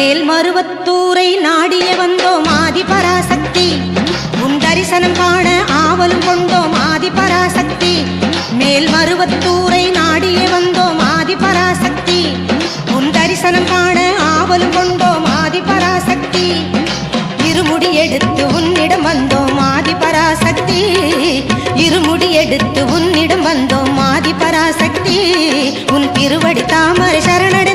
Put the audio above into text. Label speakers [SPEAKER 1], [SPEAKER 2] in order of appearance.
[SPEAKER 1] மேல்மருவத்தூரை நாடிய வந்தோம் ஆதிபராசக்தி. உன் தரிசனம் காண ஆவலும் கொண்டோம் ஆதிபராசக்தி. மேல்மருவத்தூரை நாடிய வந்தோம் ஆதிபராசக்தி. உன் தரிசனம் காண ஆவலும் கொண்டோம் ஆதிபராசக்தி. இருமுடி எடுத்து உன்னிடம் வந்தோம் ஆதிபராசக்தி. இருமுடி எடுத்து உன்னிடம் வந்தோம் ஆதிபராசக்தி. உன் திருவடி தாமரை சரணடை